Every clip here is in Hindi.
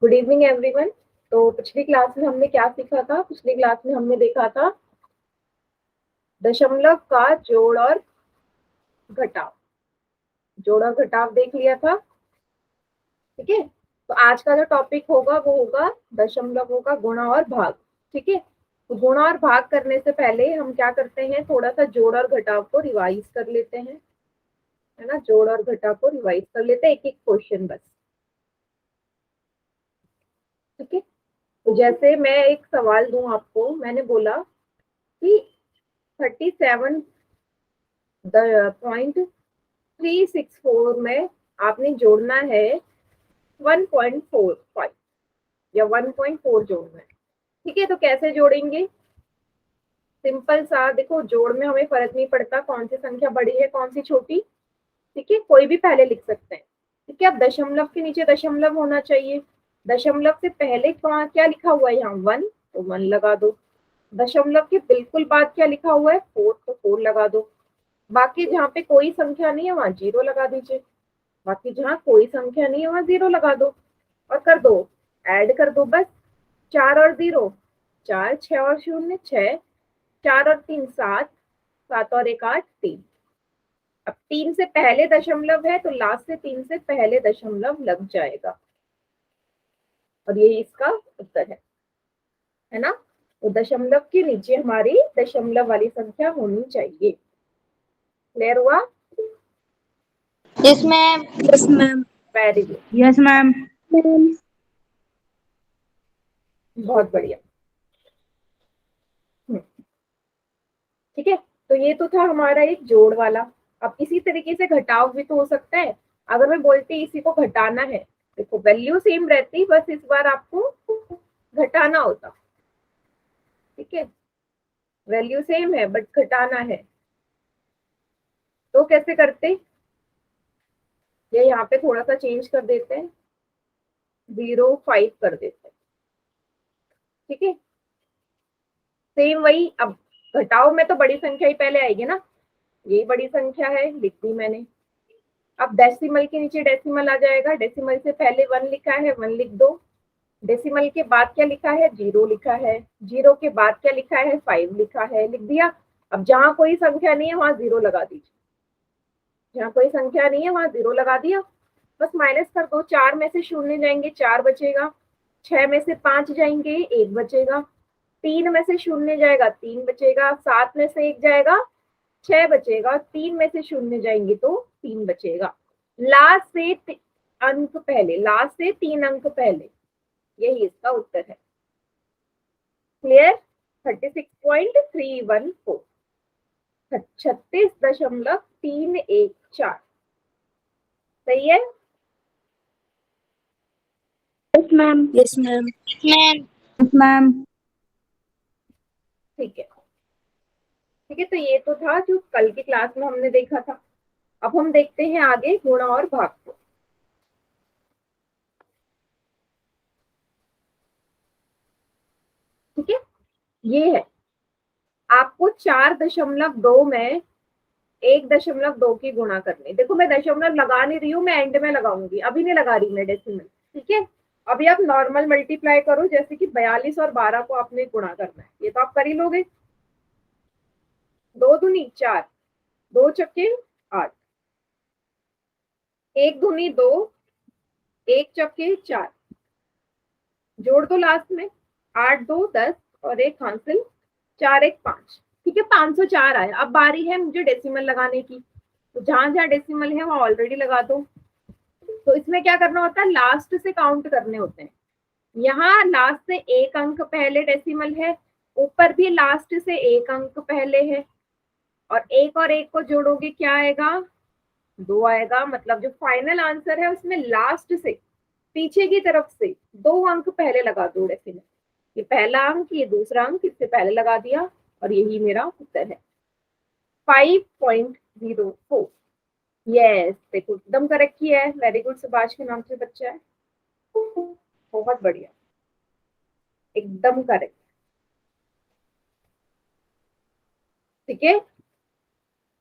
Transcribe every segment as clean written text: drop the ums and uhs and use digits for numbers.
Good evening everyone. तो पिछली क्लास में हमने क्या सीखा था? पिछली क्लास में हमने देखा था दशमलव का जोड़ और घटाव। जोड़ और घटाव देख लिया था, ठीक है। तो आज का जो टॉपिक होगा वो होगा दशमलवों का गुणा और भाग, ठीक है। तो गुणा और भाग करने से पहले हम क्या करते हैं, थोड़ा सा जोड़ और घटाव को रिवाइज कर लेते हैं, है ना। जोड़ और घटाव को रिवाइज कर लेते हैं, एक एक क्वेश्चन बस, ठीक है। तो जैसे मैं एक सवाल दूं आपको, मैंने बोला कि 37.364 में आपने जोड़ना है 1.45 या 1.4 जोड़ना है, ठीक है। तो कैसे जोड़ेंगे? सिंपल सा, देखो जोड़ में हमें फर्क नहीं पड़ता कौन सी संख्या बड़ी है कौन सी छोटी, ठीक है, कोई भी पहले लिख सकते हैं, ठीक है। अब दशमलव के नीचे दशमलव होना चाहिए। दशमलव से पहले क्या लिखा हुआ है यहाँ? 1, तो 1 लगा दो। दशमलव के बिल्कुल बाद क्या लिखा हुआ है? 4, तो 4 लगा दो। बाकी जहाँ पे कोई संख्या नहीं है वहां 0 लगा दीजिए। बाकी जहाँ कोई संख्या नहीं है वहां 0 लगा दो और कर दो, ऐड कर दो बस। 4 और 0 4, 6 और 0 6, 4 और 3 7, 7 और 1 8 3। अब 3 से पहले दशमलव है तो लास्ट से 3 से पहले दशमलव लग जाएगा और यही इसका उत्तर है ना। तो दशमलव के नीचे हमारी दशमलव वाली संख्या होनी चाहिए। क्लियर हुआ? Yes ma'am. Yes ma'am. Very good, yes ma'am. बहुत बढ़िया। ठीक है, तो ये तो था हमारा एक जोड़ वाला। अब इसी तरीके से घटाव भी तो हो सकता है। अगर मैं बोलती इसी को घटाना है, देखो वैल्यू सेम रहती, बस इस बार आपको घटाना होता, ठीक है। वैल्यू सेम है बट घटाना है, तो कैसे करते? ये यहाँ पे थोड़ा सा चेंज कर देते हैं, 0.5 कर देते हैं, ठीक है। सेम वही, अब घटाओ में तो बड़ी संख्या ही पहले आएगी ना, यही बड़ी संख्या है, लिख दी मैंने। अब डेसिमल के नीचे डेसिमल आ जाएगा, डेसिमल से पहले 1 लिखा है 1 लिख दो। डेसिमल के बाद क्या लिखा है? 0 लिखा है। 0 के बाद क्या लिखा है? 5 लिखा है, लिख दिया। अब जहां कोई संख्या नहीं है वहां 0 लगा दीजिए। जहां कोई संख्या नहीं है वहां 0 लगा दिया, बस माइनस कर दो। 4 में से 0 जाएंगे 4 बचेगा, 6 में से 5 जाएंगे 1 बचेगा, 3 में से 0 जाएगा 3 बचेगा, 7 में से 1 जाएगा 6 बचेगा, 3 में से 0 जाएंगे तो 3 बचेगा। लास्ट से अंक पहले, लास्ट से 3 अंक पहले, यही इसका उत्तर है। क्लियर? 36.314, 36.314, सही है। Yes ma'am. Yes ma'am. Ma'am. Yes ma'am. ठीक है, ठीक है। तो ये तो था जो कल की क्लास में हमने देखा था। अब हम देखते हैं आगे गुणा और भाग को, ठीक है। ये है, आपको 4.2 में 1.2 की गुणा करनी। देखो मैं दशमलव लगा नहीं रही हूँ, मैं एंड में लगाऊंगी, अभी नहीं लगा रही मैं डेसिमल, ठीक है। अभी आप नॉर्मल मल्टीप्लाई करो, जैसे कि 42 और 12 को आपने गुणा करना है, ये तो आप कर ही लोगे। 2 दूनी 4, 2 चक्के 8, 1 दूनी 2, 1 चक्के 4, जोड़ दो लास्ट में, 8 2 10 और 1 हासिल, 4 1 5, ठीक है। 504 आया। अब बारी है मुझे डेसिमल लगाने की, तो जहां जहां डेसिमल है वहां ऑलरेडी लगा दो। तो इसमें क्या करना होता है? लास्ट से काउंट करने होते हैं। यहाँ लास्ट से 1 अंक पहले डेसिमल है, ऊपर भी लास्ट से 1 अंक पहले है, और एक को जोड़ोगे क्या आएगा? 2 आएगा। मतलब जो फाइनल आंसर है उसमें लास्ट से पीछे की तरफ से 2 अंक पहले लगा दो डेसिमल। ये पहला अंक, ये दूसरा अंक, इससे पहले लगा दिया और यही मेरा उत्तर है 5.04। यस, देखो एकदम करेक्ट किया है। वेरी गुड, सुभाष के नाम से बच्चा है, बहुत बढ़िया, एकदम करेक्ट, ठीक है।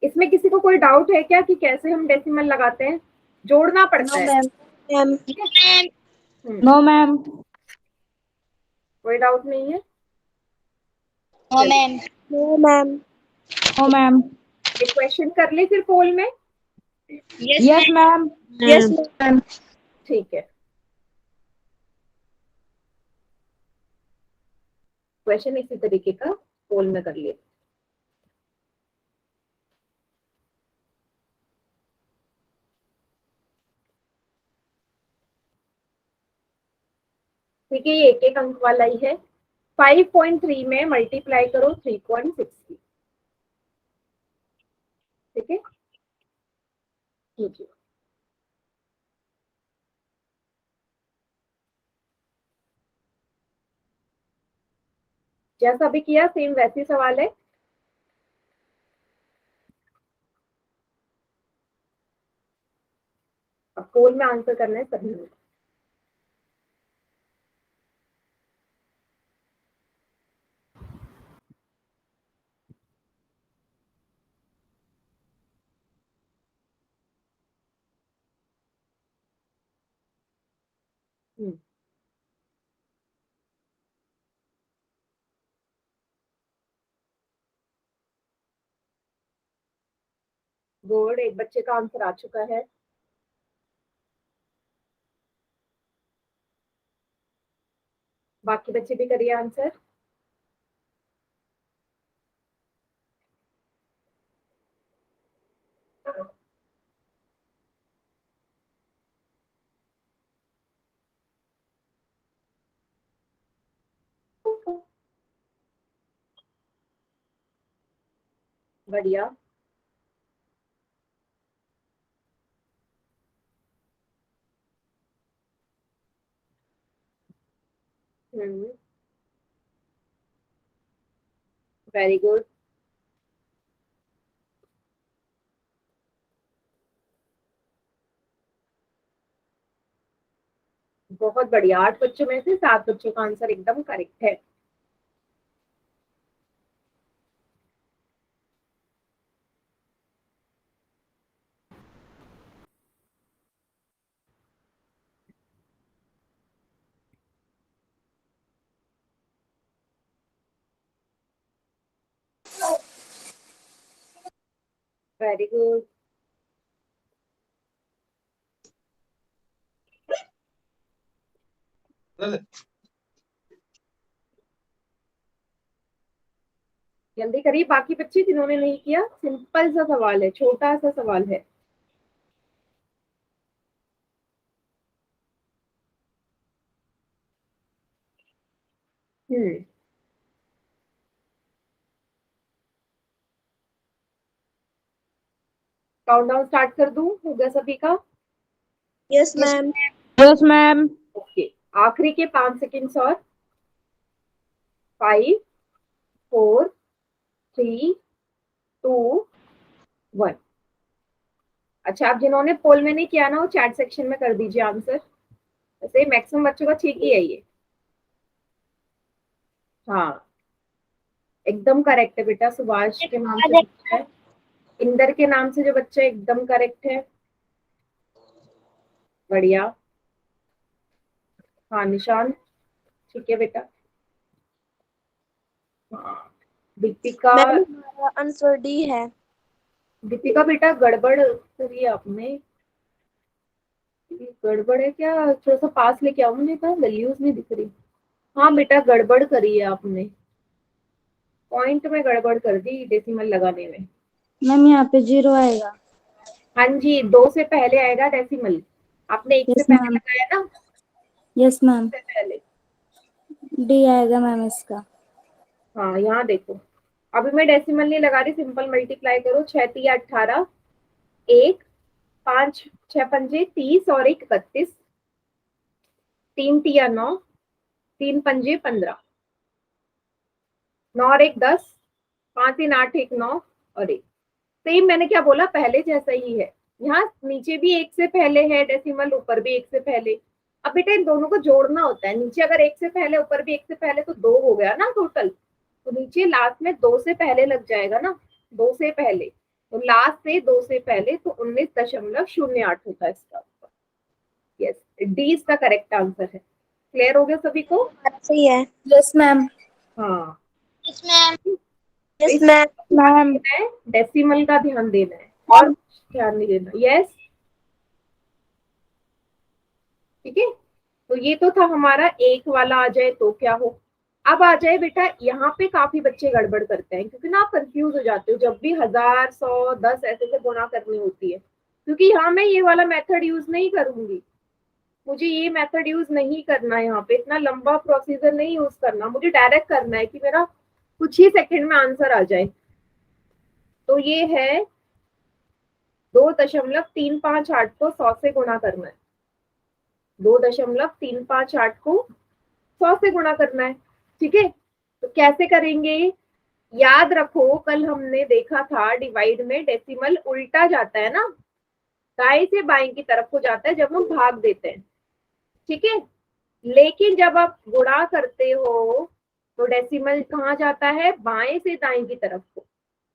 इसमें किसी को कोई डाउट है क्या कि कैसे हम डेसिमल लगाते हैं? जोड़ना पड़ता नो है, मैम। मैम। ठीक है। No ma'am. कोई डाउट नहीं है? No ma'am. No ma'am. No ma'am. एक क्वेश्चन कर ले फिर पोल में। Yes ma'am. Yes ma'am. ठीक है, क्वेश्चन इसी तरीके का पोल में कर लिए। ठीक है, ये एक एक अंक वाला ही है। 5.3 में मल्टीप्लाई करो 3.60। ठीक है, कीजिए। जैसा भी किया सेम वैसे सवाल है। अब पोल में आंसर करना है सभी लोग। गुड, एक बच्चे का आंसर आ चुका है। बाकी बच्चे भी करिए आंसर। बढ़िया। Very good. बहुत बढ़िया, 8 बच्चों में से 7 बच्चों का आंसर एकदम करेक्ट है। Very good. जल्दी करिए बाकी बच्चे जिन्होंने नहीं किया। सिंपल सा सवाल है, छोटा सा सवाल है। हम्म काउंटडाउन स्टार्ट कर दूं? हो गया सभी का? Yes ma'am. Yes ma'am. Okay, आखिरी के 5 सेकेंड्स और। 5, 4, 3, 2, 1। अच्छा, आप जिन्होंने पोल में नहीं किया ना वो चैट सेक्शन में कर दीजिए आंसर। वैसे मैक्सिमम बच्चों का ठीक ही है ये। हाँ, एकदम करेक्ट है बेटा। सुभाष के नाम से बच्चा है, इंदर के नाम से जो बच्चा है एकदम करेक्ट है। बढ़िया। हाँ निशांत, ठीक है बेटा। हाँ, दीपिका। मैम हमारा आंसर डी है। दीपिका बेटा गड़बड़ करी आपने। ये गड़बड़ है क्या? थोड़ा सा पास लेके आओ, मुझे कहा वैल्यूज नहीं दिख रही। हाँ बेटा, गड़बड़ करी है आपने, पॉइंट में गड़बड़ कर दी डेसिमल लगाने में। मैम यहाँ पे 0 आएगा। हाँ जी, 2 से पहले आएगा डेसिमल। आपने 1 से यस पहले मैम। लगाया ना? Yes ma'am. से पहले। डी आएगा मैम इसका। हाँ यहाँ देखो, अभी मैं डेसिमल नहीं लगा रही, सिंपल मल्टीप्लाई करो। 6 तिया 18, 1, 5 6 पंजे 30 और 1 31, 3 तिया 9, 3 पंजे 15, 9 और 1 10, 5 3 8 1 9 और 1। सेम मैंने क्या बोला, पहले जैसा ही है। यहाँ नीचे भी 1 से पहले है डेसिमल, ऊपर भी 1 से पहले। अब बेटा इन दोनों को जोड़ना होता है। नीचे अगर 1 से पहले ऊपर भी 1 से पहले तो 2 हो गया ना टोटल। तो नीचे लास्ट में 2 से पहले लग जाएगा ना, 2 से पहले। तो लास्ट से 2 से पहले तो 19.08 होता है इसका। यस, डी इसका करेक्ट आंसर है। क्लियर हो गया सभी को? सही है। Yes ma'am. हाँ, यस मैम। तो यस इसमें मैम। डेसिमल का ध्यान देना है और ध्यान नहीं देना। यस, ठीक है। तो ये तो था हमारा एक वाला। आ जाए तो क्या हो, अब आ जाए बेटा, यहाँ पे काफी बच्चे गड़बड़ करते हैं क्योंकि ना आप कंफ्यूज हो जाते हो जब भी 1000, 100, 10 ऐसे से गुणा करनी होती है, क्योंकि यहाँ मैं ये वाला मेथड यूज नहीं करूंगी। मुझे ये मेथड यूज नहीं करना है, यहाँ पे इतना लंबा प्रोसीजर नहीं यूज करना, मुझे डायरेक्ट करना है कि मेरा कुछ ही सेकंड में आंसर आ जाए। तो ये है 2.358 को 100 से गुणा करना है। 2.358 को 100 से गुणा करना है, ठीक है। तो कैसे करेंगे, याद रखो कल हमने देखा था डिवाइड में डेसिमल उल्टा जाता है ना, दाएं से बाएं की तरफ को जाता है जब हम भाग देते हैं, ठीक है। लेकिन जब आप गुणा करते हो तो डेसिमल कहाँ जाता है, बाएं से दाएं की तरफ को,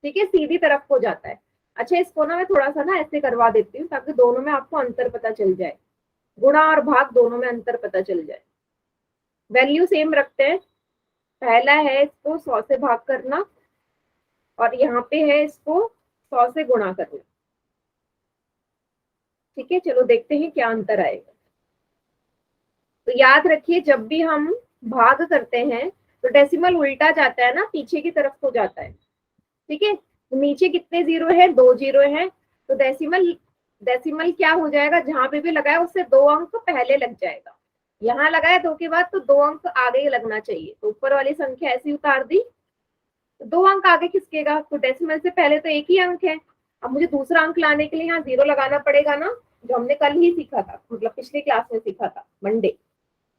ठीक है, सीधी तरफ को जाता है। अच्छा, इसको ना मैं थोड़ा सा ना ऐसे करवा देती हूँ ताकि दोनों में आपको अंतर पता चल जाए, गुणा और भाग दोनों में अंतर पता चल जाए। वैल्यू सेम रखते हैं, पहला है इसको 100 से भाग करना और यहाँ पे है इसको 100 से गुणा करना, ठीक है। चलो देखते हैं क्या अंतर आएगा। तो याद रखिए जब भी हम भाग करते हैं तो डेसिमल उल्टा जाता है ना, पीछे की तरफ को जाता है, ठीक है। तो नीचे कितने जीरो है, 2 जीरो है, तो डेसिमल डेसिमल क्या हो जाएगा, जहां पे भी लगाया उससे 2 अंक पहले लग जाएगा। यहाँ लगाया 2 के बाद तो 2 अंक आगे लगना चाहिए, तो ऊपर वाली संख्या ऐसी उतार दी, तो 2 अंक आगे खिसकेगा, तो डेसिमल से पहले तो एक ही अंक है। अब मुझे दूसरा अंक लाने के लिए यहाँ 0 लगाना पड़ेगा ना, जो हमने कल ही सीखा था, मतलब पिछले क्लास में सीखा था मंडे।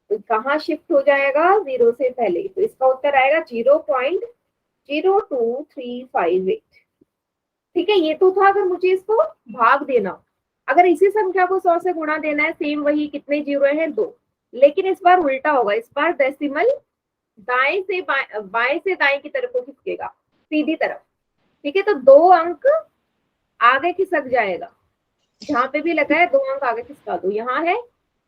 तो कहाँ शिफ्ट हो जाएगा, 0 से पहले, तो इसका उत्तर आएगा 0.02358। ठीक है, ये तो था अगर मुझे इसको भाग देना। अगर इसी संख्या को 100 से गुणा देना है, सेम वही, कितने जीरो हैं, 2, लेकिन इस बार उल्टा होगा, इस बार डेसिमल दाएं से बाएं से दाएं की तरफ को खिसकेगा, सीधी तरफ, ठीक है। तो 2 अंक आगे खिसक जाएगा, जहां पे भी लगा है 2 अंक आगे खिसका दो। यहाँ है,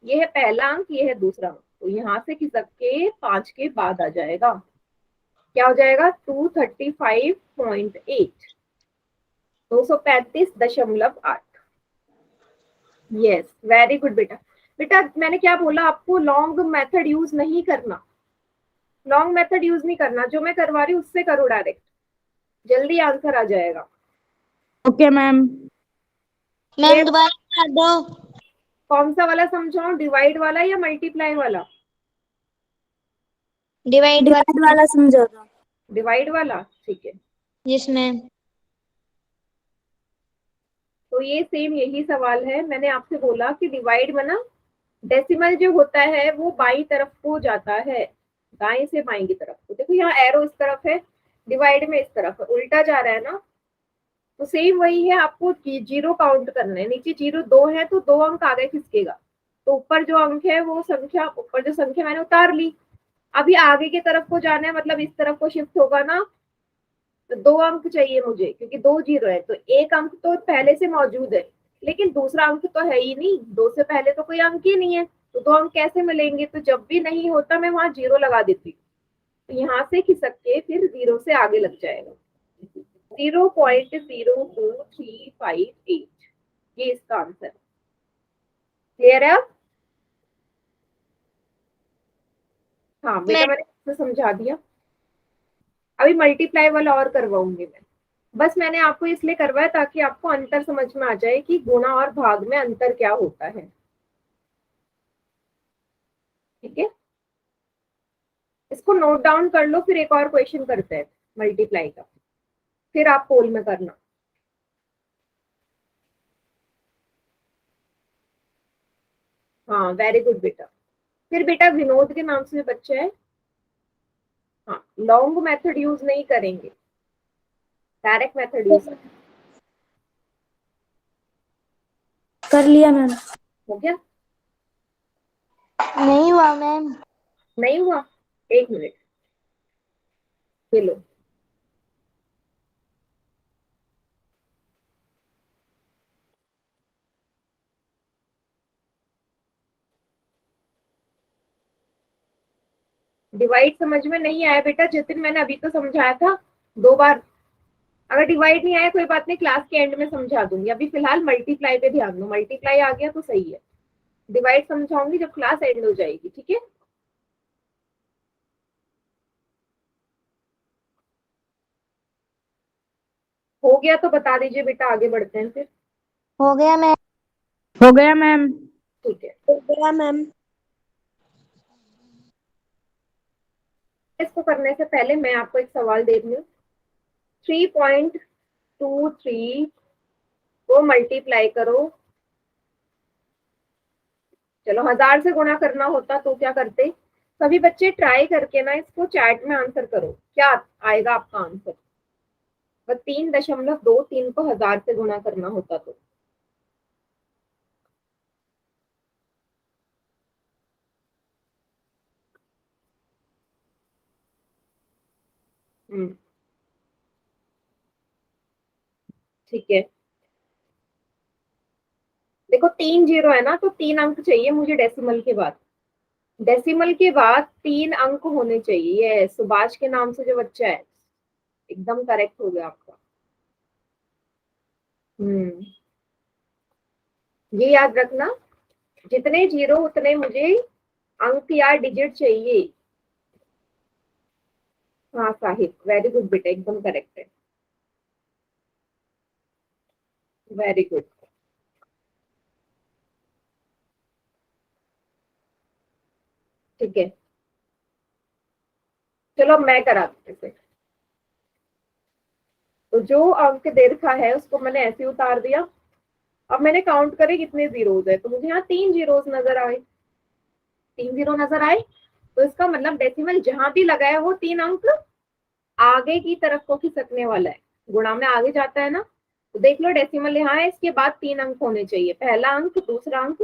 ये है पहला अंक, ये है दूसरा अंक, तो यहाँ से खिसक के 5 के बाद आ जाएगा, क्या हो जाएगा, 235.8, 235.8। यस, वेरी गुड बेटा। बेटा मैंने क्या बोला आपको, लॉन्ग मेथड यूज नहीं करना, लॉन्ग मेथड यूज नहीं करना, जो मैं करवा रही हूँ उससे करो डायरेक्ट, जल्दी आंसर आ जाएगा। Okay ma'am. मैम दोबारा कर दो। कौन सा वाला समझाऊं, डिवाइड वाला या मल्टीप्लाई वाला? डिवाइड वाला समझो दो। डिवाइड वाला, ठीक है। Yes ma'am. तो ये सेम यही सवाल है, मैंने आपसे बोला कि डिवाइड में ना डेसिमल जो होता है वो बाई तरफ को जाता है, दाएं से बाएं की तरफ को। देखो यहाँ एरो इस तरफ है, डिवाइड में इस तरफ है, उल्टा जा रहा है ना। तो सेम वही है, आपको जीरो काउंट करना है, नीचे जीरो 2 है तो 2 अंक आगे खिसकेगा, तो ऊपर जो अंक है वो संख्या, ऊपर जो संख्या मैंने उतार ली, अभी आगे की तरफ को जाना है, मतलब इस तरफ को शिफ्ट होगा ना, तो 2 अंक चाहिए मुझे, क्योंकि 2 जीरो है तो एक अंक तो पहले से मौजूद है, लेकिन दूसरा अंक तो है ही नहीं, 2 से पहले तो कोई अंक ही नहीं है, तो 2 अंक कैसे मिलेंगे, तो जब भी नहीं होता मैं वहां जीरो लगा देती हूँ, तो यहाँ से खिसक के फिर 0 से आगे लग जाएगा, 0.02358, ये इसका आंसर। क्लियर है अब? हाँ बेटा, मैंने समझा दिया। अभी मल्टीप्लाई वाला और करवाऊंगी मैं, बस मैंने आपको इसलिए करवाया ताकि आपको अंतर समझ में आ जाए कि गुणा और भाग में अंतर क्या होता है, ठीक है। इसको नोट डाउन कर लो, फिर एक और क्वेश्चन करते हैं मल्टीप्लाई का, फिर आप पोल में करना। हाँ वेरी गुड बेटा। फिर बेटा विनोद के नाम से बच्चा है, हाँ, लॉन्ग मेथड यूज नहीं करेंगे, डायरेक्ट मेथड यूज। कर लिया मैम। हो गया? नहीं हुआ मैम। नहीं हुआ, एक मिनट, ये लो। डिवाइड समझ में नहीं आया बेटा जितिन, मैंने अभी तो समझाया था 2 बार। अगर डिवाइड नहीं आया कोई बात नहीं, क्लास के एंड में समझा दूंगी, अभी फिलहाल मल्टीप्लाई पे ध्यान दो। मल्टीप्लाई आ गया तो सही है, डिवाइड समझाऊंगी जब क्लास एंड हो जाएगी, ठीक है। हो गया तो बता दीजिए बेटा, आगे बढ़ते हैं फिर। हो गया मैम। हो गया मैम। ठीक है, हो गया मैम। इसको करने से पहले मैं आपको एक सवाल दे रही हूँ। 3.23 को मल्टीप्लाई करो। चलो 1000 से गुणा करना होता तो क्या करते। सभी बच्चे ट्राई करके ना इसको चैट में आंसर करो, क्या आएगा आपका आंसर। बस 3.23 को 1000 से गुणा करना होता तो। ठीक है, देखो 3 0 है ना, तो 3 अंक चाहिए मुझे डेसिमल के बाद। डेसिमल के बाद 3 अंक होने चाहिए। ये सुभाष के नाम से जो बच्चा है, एकदम करेक्ट हो गया आपका। हम्म, ये याद रखना, जितने जीरो उतने मुझे अंक या डिजिट चाहिए। हाँ साहिब, वेरी गुड बेटा, एकदम करेक्ट है, वेरी गुड। ठीक है, चलो अब मैं कराती हूँ इसे। तो जो अंक दे रखा है उसको मैंने ऐसे उतार दिया। अब मैंने काउंट करे कितने जीरोज है, तो मुझे यहाँ 3 जीरोज नजर आए। 3 जीरो नजर आए, तो इसका मतलब डेसिमल जहां भी लगा है वो 3 अंक आगे की तरफ को खिसकने वाला है। गुणा में आगे जाता है ना, तो देख लो डेसिमल यहाँ है, इसके बाद 3 अंक होने चाहिए। पहला अंक, दूसरा अंक,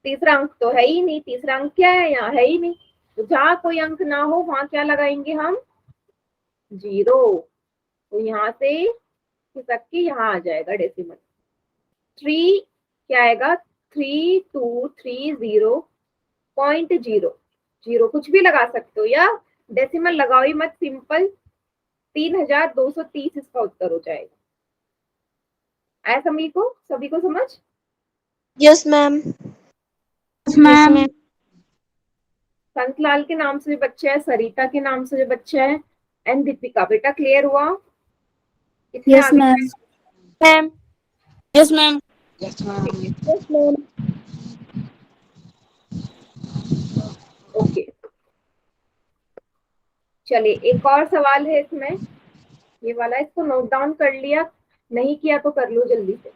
तीसरा अंक तो है ही नहीं। तीसरा अंक क्या है, यहाँ है ही नहीं। तो जहां कोई अंक ना हो वहां क्या लगाएंगे हम, जीरो। तो यहाँ से खिसक के यहाँ आ जाएगा डेसिमल। 3 क्या आएगा, 3230.0। जीरो कुछ भी लगा सकते हो, या डेसिमल लगाओ ही मत, सिंपल 3230 इसका उत्तर हो जाएगा। आया सभी को समझ। Yes ma'am. Yes ma'am. Santlal के नाम से भी बच्चा है, सरिता के नाम से भी बच्चा है, एंड दीपिका। बेटा क्लियर हुआ, कितने यस आगे। मैम। मैम। Yes ma'am. ठीक है, यस मैम। ओके। चलिए एक और सवाल है इसमें, ये वाला, इसको नोट डाउन कर लिया, नहीं किया तो कर लो जल्दी से।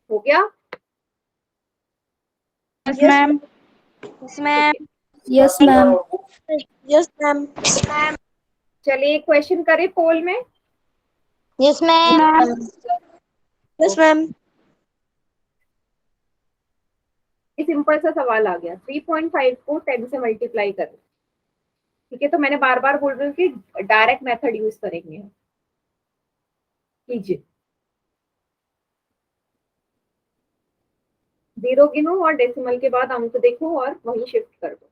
हो गया। Yes yes ma'am. मैम। ठीक है, यस मैम। Yes ma'am. चलिए एक क्वेश्चन करें पोल में। Yes ma'am. Yes okay, ma'am. ये सिंपल सा सवाल आ गया, 3.5 को 10 से मल्टीप्लाई करें। ठीक है, तो मैंने बार बार बोल रही हूँ कि डायरेक्ट मेथड यूज करेंगे हम। कीजिए, जीरो गिनो और डेसिमल के बाद अंक देखो और वही शिफ्ट कर दो।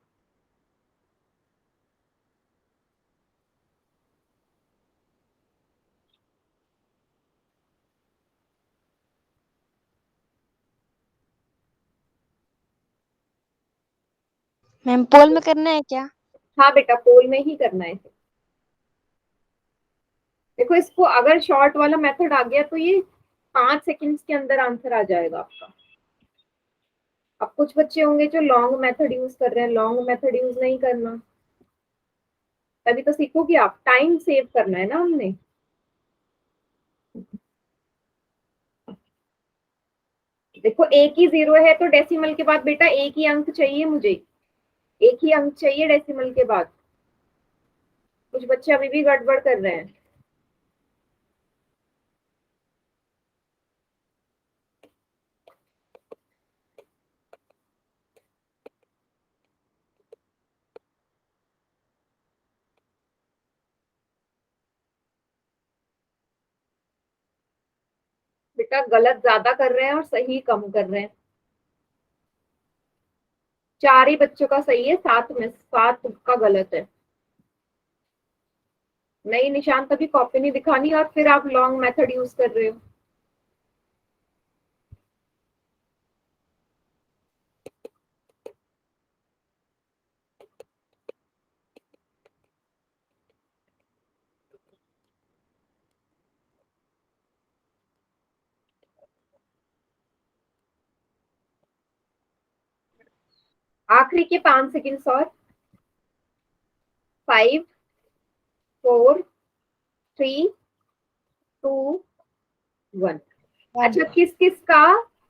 मैम पोल में करना है क्या? हाँ बेटा, पोल में ही करना है। देखो इसको अगर शॉर्ट वाला मेथड आ गया तो ये 5 सेकंड्स के अंदर आंसर आ जाएगा आपका। अब कुछ बच्चे होंगे जो लॉन्ग मेथड यूज कर रहे हैं, लॉन्ग मेथड यूज नहीं करना। तभी तो सीखोगे आप, टाइम सेव करना है ना हमने। देखो एक ही जीरो है तो डेसिमल के बाद बेटा एक ही अंक चाहिए मुझे, एक ही अंक चाहिए डेसिमल के बाद। कुछ बच्चे अभी भी गड़बड़ कर रहे हैं। बेटा गलत ज्यादा कर रहे हैं और सही कम कर रहे हैं। 4 ही बच्चों का सही है, 7 में 7 का गलत है। नहीं निशान, तभी कॉपी नहीं दिखानी और फिर आप लॉन्ग मेथड यूज कर रहे हो। आखिरी के 5 सेकेंड और 5 4 3 2 1। अच्छा किस किस का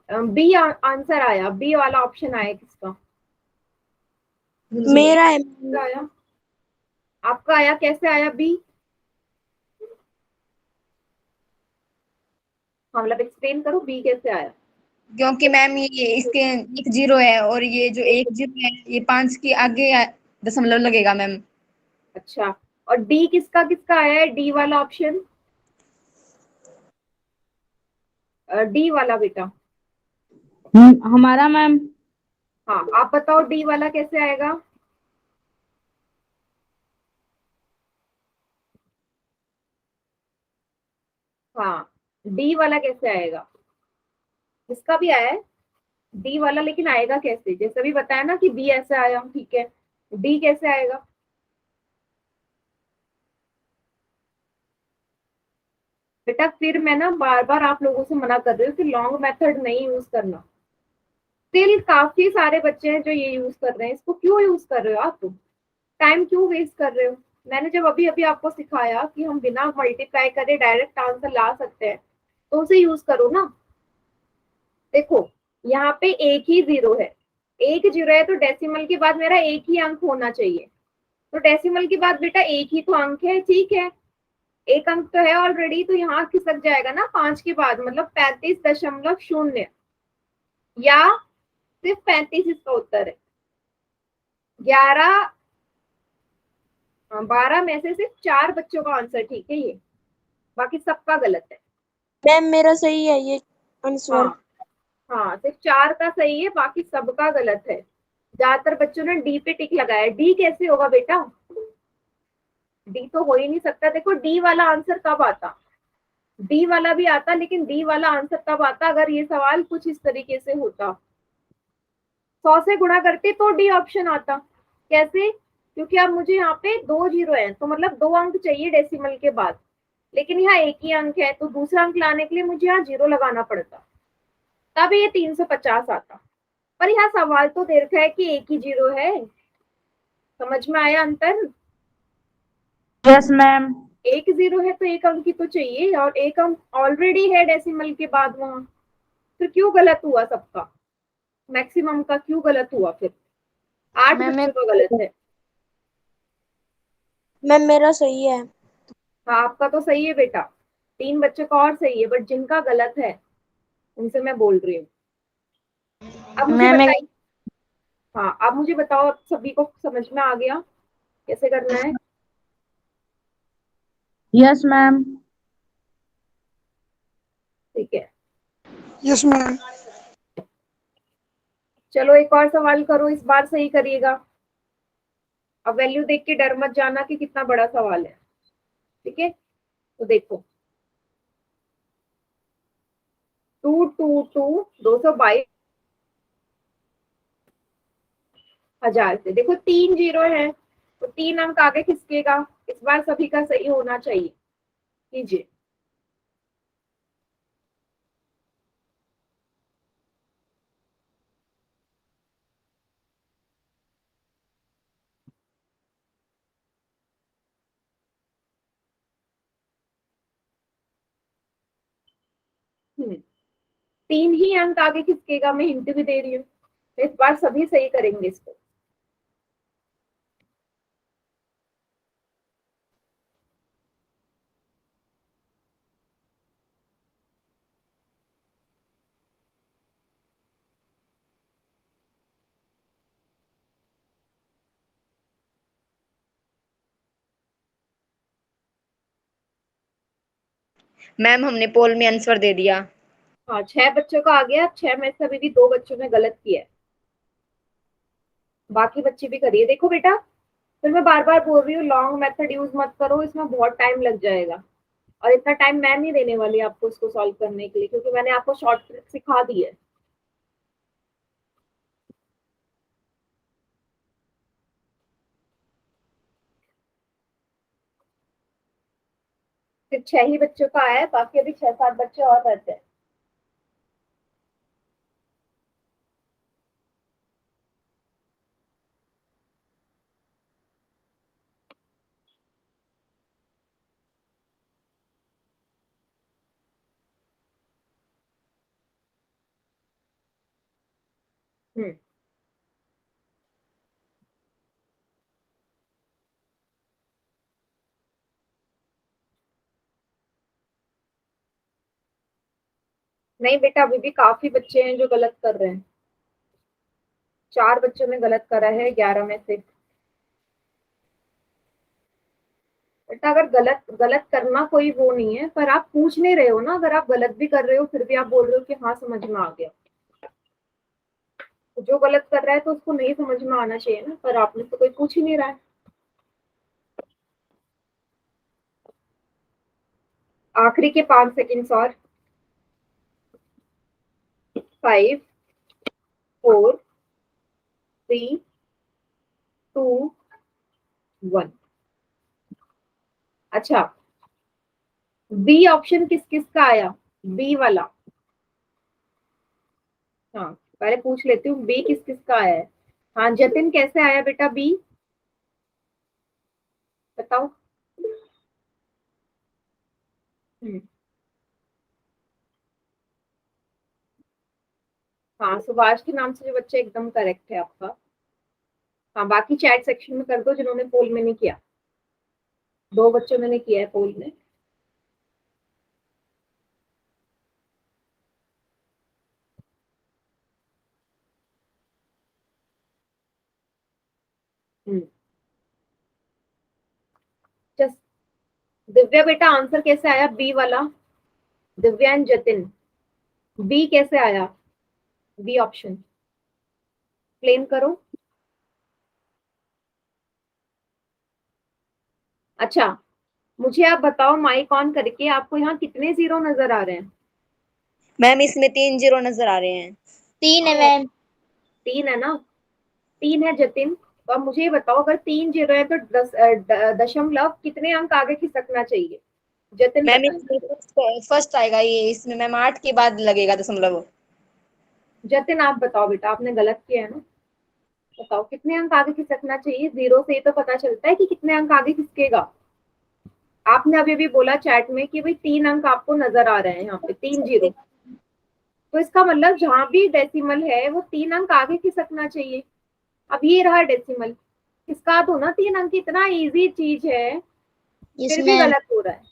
बी आंसर आया, बी वाला ऑप्शन आया किसका? मेरा है। किसका आया? आपका आया, कैसे आया बी? हाँ मतलब एक्सप्लेन करो बी कैसे आया। क्योंकि मैम ये इसके 1 0 है और ये जो 1 0 है ये 5 के आगे दशमलव लगेगा मैम। अच्छा, और डी किसका किसका आया है, डी वाला ऑप्शन? डी वाला बेटा। हमारा मैम। हाँ आप बताओ डी वाला कैसे आएगा? हाँ डी वाला कैसे आएगा? इसका भी आया है डी वाला, लेकिन आएगा कैसे? जैसे भी बताया ना कि बी ऐसे आया, ठीक है, डी कैसे आएगा? बेटा फिर मैं ना बार बार आप लोगों से मना कर रही हूँ कि लॉन्ग मेथड नहीं यूज करना। स्टिल काफी सारे बच्चे हैं जो ये यूज कर रहे हैं, इसको क्यों यूज कर रहे हो आप? टाइम क्यों वेस्ट कर रहे हो? मैंने जब अभी अभी आपको सिखाया कि हम बिना मल्टीप्लाई करे डायरेक्ट आंसर ला सकते हैं, तो उसे यूज करो ना। देखो यहाँ पे एक ही जीरो है, एक जीरो है तो डेसिमल के बाद मेरा एक ही अंक होना चाहिए। तो डेसिमल के बाद बेटा एक ही तो अंक है, ठीक है, एक अंक तो है ऑलरेडी, तो यहाँ खिसक जाएगा ना 5 के बाद, मतलब 35.0, या सिर्फ 35 इसका उत्तर है। 11 12 में से सिर्फ 4 बच्चों का आंसर ठीक है ये, बाकी सबका गलत है। मैम मेरा सही है ये आंसर। हाँ हाँ सिर्फ 4 का सही है, बाकी सबका गलत है। ज्यादातर बच्चों ने डी पे टिक लगाया, डी कैसे होगा बेटा? डी तो हो ही नहीं सकता। देखो डी वाला आंसर कब आता, डी वाला भी आता, लेकिन डी वाला आंसर तब आता अगर ये सवाल कुछ इस तरीके से होता, 100 से गुणा करते तो डी ऑप्शन आता। कैसे? क्योंकि अब मुझे यहाँ पे 2 जीरो है, तो मतलब 2 अंक चाहिए डेसिमल के बाद, लेकिन यहाँ एक ही अंक है, तो दूसरा अंक लाने के लिए मुझे यहाँ जीरो लगाना पड़ता, तब ये 350 आता। पर यहाँ सवाल तो दे रखा है कि एक ही जीरो है। समझ में आया अंतर? Yes ma'am. एक जीरो है तो एक अंक ही तो चाहिए, और एक अंक ऑलरेडी है डेसिमल के बाद वहां, फिर क्यों गलत हुआ सबका? मैक्सिमम का क्यों गलत हुआ फिर? 8 मैम बच्चों का गलत है। मैम मेरा सही है। हाँ आपका तो सही है बेटा, 3 बच्चों का और सही है, बट जिनका गलत है उनसे मैं बोल रही हूँ। अब मुझे मैम बताइए, हाँ अब मुझे बताओ, अब सभी को समझ में आ गया कैसे करना है? Yes ma'am. ठीक है, यस मैम। चलो एक और सवाल करो, इस बार सही करिएगा। अब वैल्यू देख के डर मत जाना कि कितना बड़ा सवाल है, ठीक है? तो देखो 222 222,000 से, देखो 3 जीरो है तो 3 अंक आगे खिसकेगा। इस बार सभी का सही होना चाहिए, कीजिए। हम्म, 3 ही अंक आगे खिसकेगा, मैं हिंट भी दे रही हूँ। तो इस बार सभी सही करेंगे इसको। मैम हमने पोल में आंसर दे दिया। हाँ 6 बच्चों का आ गया। 6 में से अभी भी 2 बच्चों ने गलत किया है, बाकी बच्चे भी करिए। देखो बेटा, फिर मैं बार बार बोल रही हूँ लॉन्ग मेथड यूज मत करो, इसमें बहुत टाइम लग जाएगा और इतना टाइम मैं नहीं देने वाली आपको इसको सॉल्व करने के लिए, क्योंकि मैंने आपको शॉर्ट ट्रिक सिखा दी है। सिर्फ 6 ही बच्चों का आया है, बाकी अभी 6-7 बच्चे और रहते हैं। हम्म, नहीं बेटा, अभी भी काफी बच्चे हैं जो गलत कर रहे हैं। 4 बच्चों ने गलत करा है 11 में से। बेटा अगर गलत गलत करना कोई वो नहीं है, पर आप पूछ नहीं रहे हो ना। अगर आप गलत भी कर रहे हो फिर भी आप बोल रहे हो कि हाँ समझ में आ गया, तो जो गलत कर रहा है तो उसको नहीं समझ में आना चाहिए ना, पर आपने तो कोई पूछ ही नहीं रहा है। आखिरी के 5 सेकेंड्स और। 5, 4, 3, 2, 1। अच्छा, बी ऑप्शन किस किस का आया? बी वाला, हाँ पहले पूछ लेती हूँ बी किस किस का आया है। हाँ जतिन, कैसे आया बेटा बी, बताओ। हम्म, हाँ सुभाष के नाम से जो बच्चा एकदम करेक्ट है आपका। हाँ बाकी चैट सेक्शन में कर दो जिन्होंने पोल में नहीं किया। 2 बच्चों ने किया है पोल में। हम्म, जस्ट दिव्या बेटा, आंसर कैसे आया बी वाला? दिव्या एंड जतिन, बी कैसे आया? बी ऑप्शन प्लेन करो। अच्छा, मुझे आप बताओ माइक ऑन करके, आपको यहाँ कितने 0 नजर आ रहे हैं? मैम इसमें 3 जीरो नजर आ रहे हैं। 3 है मैम। 3 है ना? 3 है जतिन। तो अब मुझे ये बताओ, अगर 3 0 है तो दशमलव कितने अंक आगे खिसकना चाहिए? जतिन मैम बताएं। इसमें फर्स्ट आएगा ये, इसमें मैम 8 के बाद लगेगा दशमलव। जतिन आप बताओ बेटा, आपने गलत किया है ना? बताओ कितने अंक आगे खिसकना चाहिए? 0 से ही तो पता चलता है कि कितने अंक आगे खिसकेगा। आपने अभी भी बोला चैट में कि भाई 3 अंक आपको नजर आ रहे हैं, यहाँ पे 3 0। तो इसका मतलब जहां भी डेसिमल है वो 3 अंक आगे खिसकना चाहिए। अब ये रहा डेसिमल, इसका दो ना 3 अंक, इतना इजी चीज है, यस फिर भी मैम। गलत हो रहा है।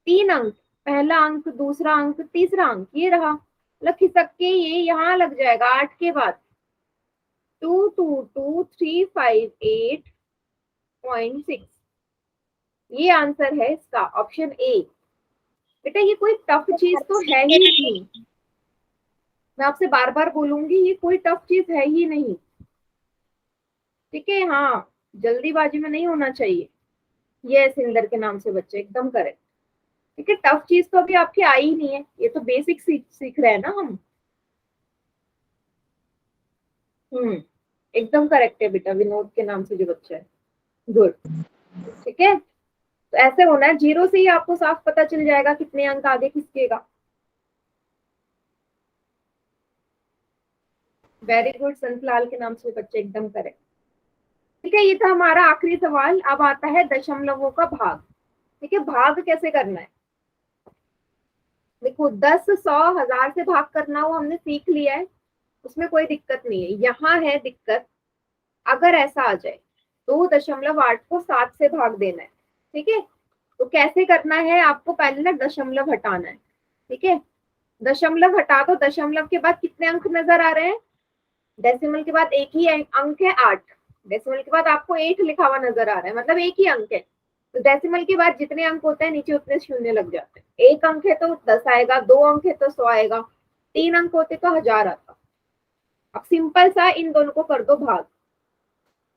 3 अंक, पहला अंक, दूसरा अंक, तीसरा अंक, ये रहा। मतलब खिसक के ये यहाँ लग जाएगा 8 के बाद। 222 358.6, ये आंसर है इसका, ऑप्शन ए। बेटा ये कोई टफ चीज तो है ही नहीं, मैं आपसे बार बार बोलूंगी, ये कोई टफ चीज है ही नहीं। ठीक है, हाँ जल्दीबाजी में नहीं होना चाहिए। ये सिंदर के नाम से बच्चे एकदम करेक्ट। ठीक है, टफ चीज तो अभी आपकी आई ही नहीं है, ये तो बेसिक सीख रहे हैं ना हम। एकदम करेक्ट है बेटा, विनोद के नाम से जो बच्चा है। गुड। ठीक है, तो ऐसे होना है, 0 से ही आपको साफ पता चल जाएगा कितने अंक आगे खिसकेगा। वेरी गुड, संतलाल के नाम से बच्चे एकदम करेक्ट। ठीक है, ये था हमारा आखिरी सवाल। अब आता है दशमलवों का भाग। ठीक है, भाग कैसे करना है? देखो 10, 100, 1000 से भाग करना वो हमने सीख लिया है, उसमें कोई दिक्कत नहीं है। यहाँ है दिक्कत, अगर ऐसा आ जाए 2.8 को 7 से भाग देना है। ठीक है, तो कैसे करना है? आपको पहले ना दशमलव हटाना है। ठीक है, दशमलव हटा दो। दशमलव के बाद कितने अंक नजर आ रहे हैं? डेसिमल के बाद एक ही अंक है 8। डेसिमल के बाद आपको 8 लिखा हुआ नजर आ रहा है, मतलब एक ही अंक है। तो डेसिमल के बाद जितने अंक होते हैं नीचे उतने शून्य लग जाते हैं। एक अंक है तो 10 आएगा, 2 अंक है तो 100 आएगा, 3 अंक होते तो 1000 आता। अब सिंपल सा इन दोनों को कर दो भाग,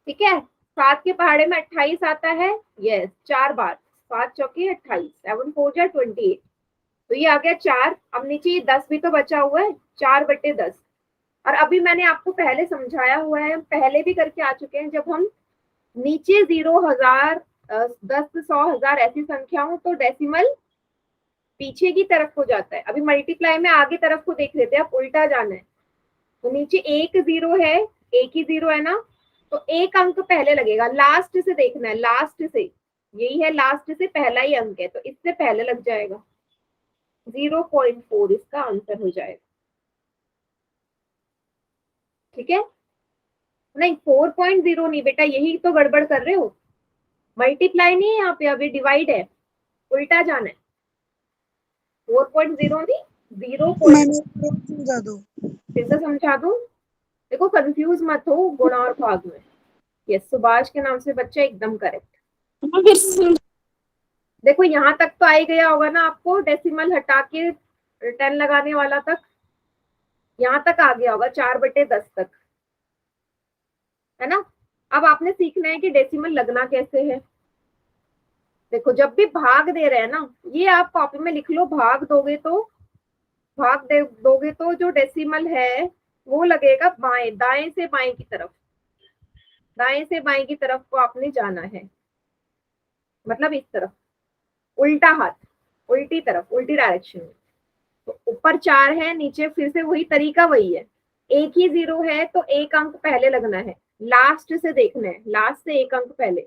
ठीक है। 7 के पहाड़े में 28 आता है, यस 4 बार, 7 चौके 28, 7 4 जा 28, तो ये आ गया 4। अब नीचे ये 10 भी तो बचा हुआ है, 4/10। और अभी मैंने आपको पहले समझाया हुआ है, पहले भी करके आ चुके हैं, जब हम नीचे 0, 1000, 10, 100, 1000 ऐसी संख्या हो तो डेसिमल पीछे की तरफ को जाता है। अभी मल्टीप्लाई में आगे तरफ को देख लेते हैं, अब उल्टा जाना है। तो नीचे 1 0 है, एक ही 0 है ना, तो एक अंक पहले लगेगा, लास्ट से देखना है, लास्ट से, यही है लास्ट से पहला ही अंक है, तो इससे पहले लग जाएगा। 0.4 इसका आंसर हो जाएगा, ठीक है। नहीं 4.0 नहीं बेटा, यही तो गड़बड़ कर रहे हो, मल्टीप्लाई नहीं है यहाँ पे, अभी डिवाइड है, उल्टा जाना है। 4.0 नहीं, 0. फिर से समझा दूं, देखो कंफ्यूज मत हो गुणा और भाग में। यस, सुभाष के नाम से बच्चा एकदम करेक्ट। देखो यहाँ तक तो आ ही गया होगा ना आपको, डेसिमल हटा के 10 लगाने वाला तक, यहाँ तक आ गया होगा, 4/10 तक, है ना। अब आपने सीखना है कि डेसिमल लगना कैसे है। देखो जब भी भाग दे रहे हैं ना, ये आप कॉपी में लिख लो, भाग दोगे तो, भाग दे दोगे तो जो डेसिमल है वो लगेगा बाएं, दाएं से बाएं की तरफ, दाएं से बाएं की तरफ को आपने जाना है, मतलब इस तरफ, उल्टा हाथ, उल्टी तरफ, उल्टी डायरेक्शन में। तो ऊपर 4 है, नीचे फिर से वही तरीका वही है, एक ही 0 है तो एक अंक पहले लगना है, लास्ट से देखना है, लास्ट से एक अंक पहले,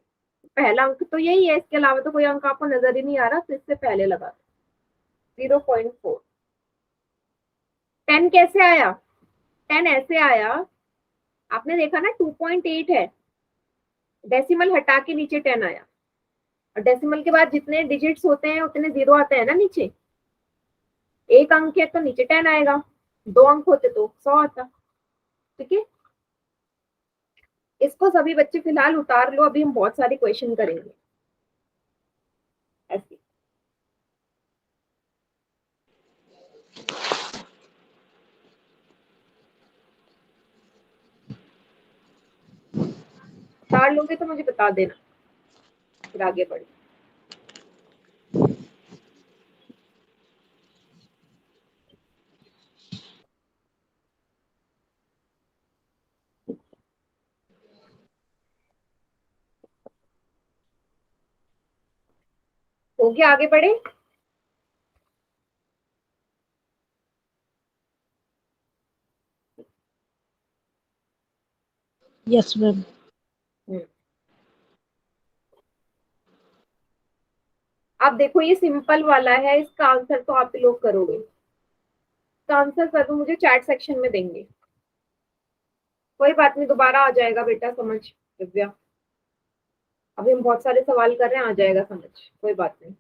पहला अंक तो यही है, इसके अलावा तो कोई अंक आपको नजर ही नहीं आ रहा, तो इससे पहले लगा दो। 0.4। 10 कैसे आया, 10 ऐसे आया, आपने देखा ना 2.8 है, डेसिमल हटा के नीचे 10 आया, और डेसिमल के बाद जितने डिजिट्स होते हैं उतने 0 आते हैं ना नीचे, एक अंक है तो नीचे 10 आएगा, 2 अंक होते तो 100 आता, ठीक है। इसको सभी बच्चे फिलहाल उतार लो, अभी हम बहुत सारे क्वेश्चन करेंगे ऐसे। उतार लोगे तो मुझे बता देना, फिर आगे बढ़े। हो गया, आगे बढ़े। Yes ma'am. अब देखो ये सिंपल वाला है, इसका आंसर तो आप लोग करोगे, इसका आंसर सब मुझे चैट सेक्शन में देंगे, कोई बात नहीं, दोबारा आ जाएगा बेटा समझ दिव्या, अभी हम बहुत सारे सवाल कर रहे हैं, आ जाएगा समझ, कोई बात नहीं।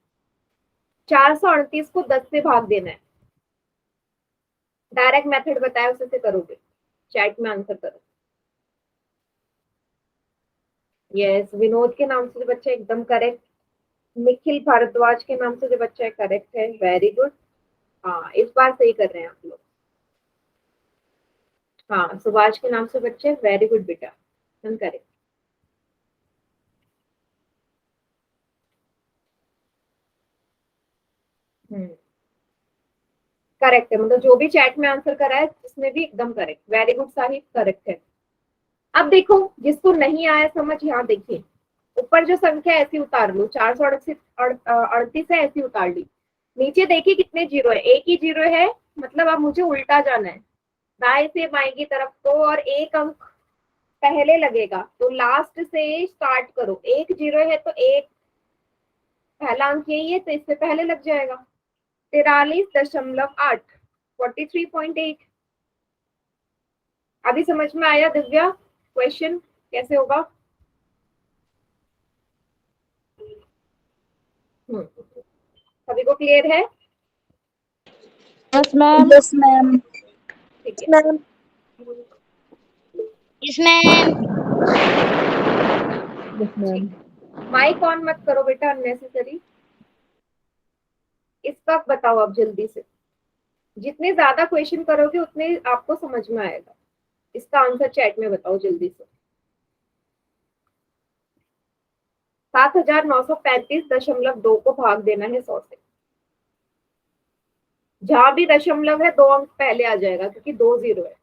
438 को 10 से भाग देना है, डायरेक्ट मेथड बताया उसे से करोगे, चैट में आंसर करो। यस, विनोद के नाम से जो बच्चा एकदम करेक्ट, निखिल भारद्वाज के नाम से जो बच्चा है करेक्ट है, वेरी गुड। हाँ इस बार सही कर रहे हैं आप लोग। हाँ सुभाष के नाम से बच्चे, वेरी गुड बेटा, हम करेक्ट। करेक्ट है, मतलब जो भी चैट में आंसर करा है उसमें भी एकदम correct, very good Sahib, correct है। अब देखो जिसको नहीं आया समझ, यहाँ देखिए ऊपर जो संख्या ऐसी उतार लो, 438 है ऐसी उतार ली, नीचे देखिए कितने जीरो है, एक ही जीरो है, मतलब अब मुझे उल्टा जाना है, दाएं से बाएं की तरफ को, और एक अंक पहले लगेगा, तो लास्ट से स्टार्ट करो, एक जीरो है तो एक पहला अंक यही है, तो इससे पहले लग जाएगा, 43.8, 43.8। अभी समझ में आया दिव्या क्वेश्चन कैसे होगा? सभी को क्लियर है? Yes ma'am. Yes ma'am. ठीक है, yes ma'am. Yes ma'am. Mic on मत करो बेटा अननेसेसरी। इसका बताओ अब जल्दी से, जितने ज्यादा क्वेश्चन करोगे उतने आपको समझ में आएगा। इसका आंसर चैट में बताओ जल्दी से। 7935.2 को भाग देना है 100 से। जहां भी दशमलव है 2 अंक पहले आ जाएगा क्योंकि 2 0 है।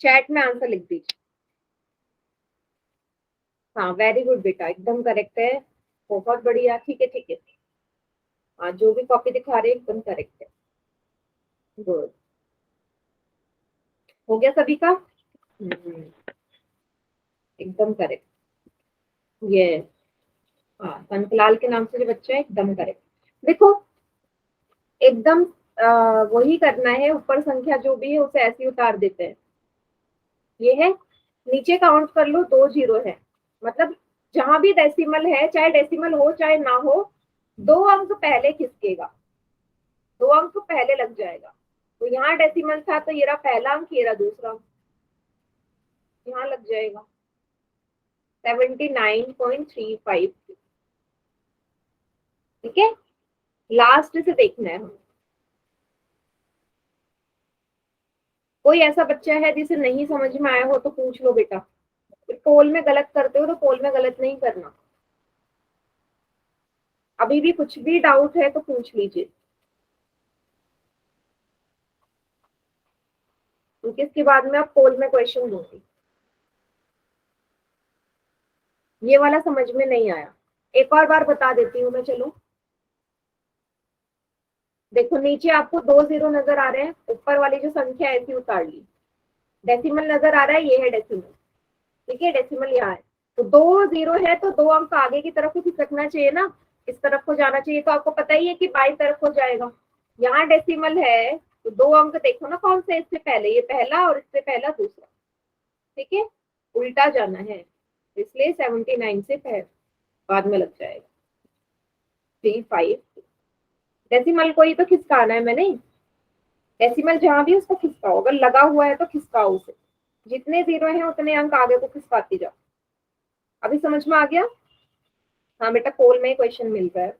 चैट में आंसर लिख दीजिए। हाँ वेरी गुड बेटा, एकदम करेक्ट है, बहुत बढ़िया। ठीक है ठीक है, हाँ जो भी कॉपी दिखा रहे हैं एकदम करेक्ट है। गुड, हो गया सभी का? एकदम करेक्ट। ये हाँ संतलाल के नाम से जो बच्चा है एकदम करेक्ट। देखो एकदम वही करना है, ऊपर संख्या जो भी है उसे ऐसे ही उतार देते हैं। ये है, नीचे काउंट कर लो 2 0 है, मतलब जहां भी डेसिमल है, चाहे डेसिमल हो चाहे ना हो, 2 अंक पहले खिसकेगा, 2 अंक पहले लग जाएगा। तो यहाँ डेसिमल था तो ये रहा पहला अंक, ये रहा दूसरा अंक, यहाँ लग जाएगा 79.35। ठीक है, लास्ट से देखना है हमें। कोई ऐसा बच्चा है जिसे नहीं समझ में आया हो तो पूछ लो बेटा। पोल में गलत करते हो तो पोल में गलत नहीं करना। अभी भी कुछ भी डाउट है तो पूछ लीजिए, क्योंकि इसके बाद में आप पोल में क्वेश्चन दूंगी। ये वाला समझ में नहीं आया, एक और बार बता देती हूँ मैं। चलो देखो, नीचे आपको 2 0 नजर आ रहे हैं, ऊपर वाली जो संख्या ऐसी उतार ली। डेसिमल नजर आ रहा है, ये है डेसिमल। ठीक है, डेसिमल यहाँ है, तो 2 0 है तो 2 अंक आगे की तरफ को खिसकना चाहिए ना, इस तरफ को जाना चाहिए। तो आपको पता ही है कि बाई तरफ को जाएगा। यहाँ डेसिमल है तो 2 अंक देखो ना कौन से, इससे पहले ये पहला और इससे पहला दूसरा। ठीक है, उल्टा जाना है, इसलिए 79 से बाद में लग जाएगा 35। डेसिमल को ही तो खिसकाना है मैंने, डेसिमल जहां भी उसको खिसकाओ, अगर लगा हुआ है तो खिसकाओ उसे, जितने जीरो हैं उतने अंक आगे को खिसकाती जाओ। अभी समझ में आ गया? हाँ बेटा, पोल में क्वेश्चन मिल रहा है।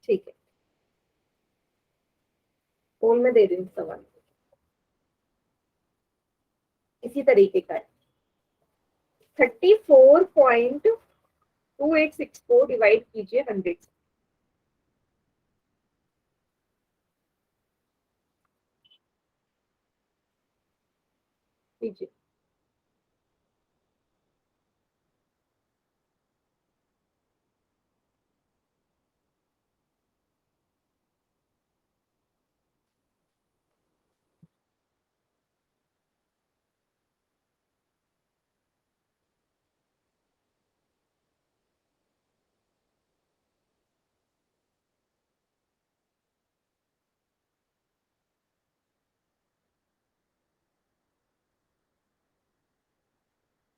ठीक है, पोल में दे रही हूँ सवाल, इसी तरीके का है। 34.2864 डिवाइड कीजिए 100 से। कीजिए।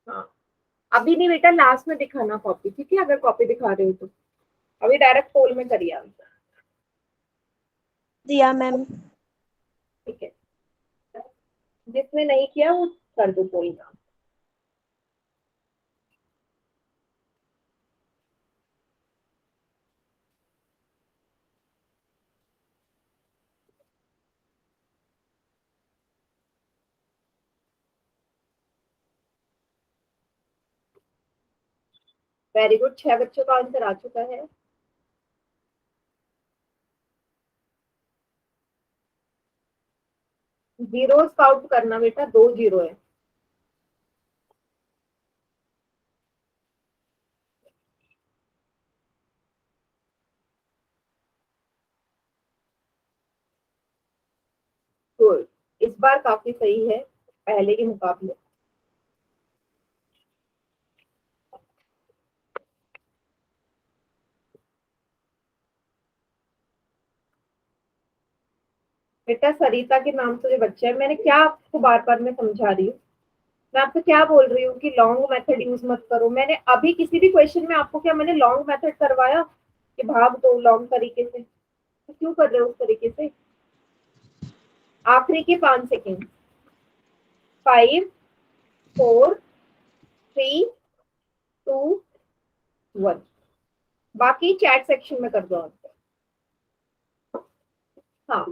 हाँ अभी नहीं बेटा, लास्ट में दिखाना कॉपी, ठीक है, अगर कॉपी दिखा रहे हो तो। अभी डायरेक्ट पोल में करिए आंसर। दिया मैम। ठीक है, जिसने नहीं किया वो कर दो पोल में। वेरी गुड, 6 बच्चों का आंसर आ चुका है। जीरो काउंट करना बेटा, 2 0 है। गुड, इस बार काफी सही है पहले के मुकाबले। बेटा सरिता के नाम से जो बच्चा है, मैंने क्या आपको बार बार मैं समझा रही हूँ, मैं आपसे क्या बोल रही हूँ कि लॉन्ग मेथड यूज मत करो। मैंने अभी किसी भी क्वेश्चन में आपको क्या मैंने लॉन्ग मेथड करवाया कि भाग दो लॉन्ग तरीके से? तो क्यों कर रहे हो उस तरीके से? आखिरी के 5 सेकेंड। 5 4 3 2 1। बाकी चैट सेक्शन में कर दो आप। हाँ,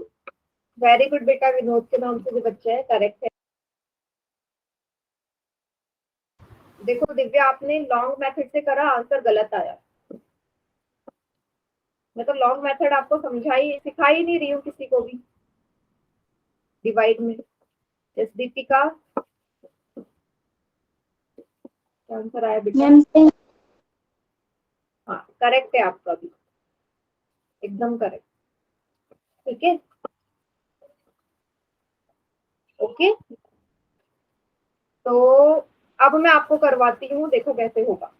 वेरी गुड बेटा, विनोद के नाम से जो बच्चा है करेक्ट है। देखो दिव्या, आपने लॉन्ग मेथड से करा, आंसर गलत आया। मैं तो लॉन्ग मेथड आपको सिखा ही नहीं रही हूँ किसी को भी डिवाइड में। यस दीपिका, क्या आंसर आया बेटा? हाँ करेक्ट है आपका भी, एकदम करेक्ट। ठीक है, ओके। तो अब मैं आपको करवाती हूँ, देखो कैसे होगा।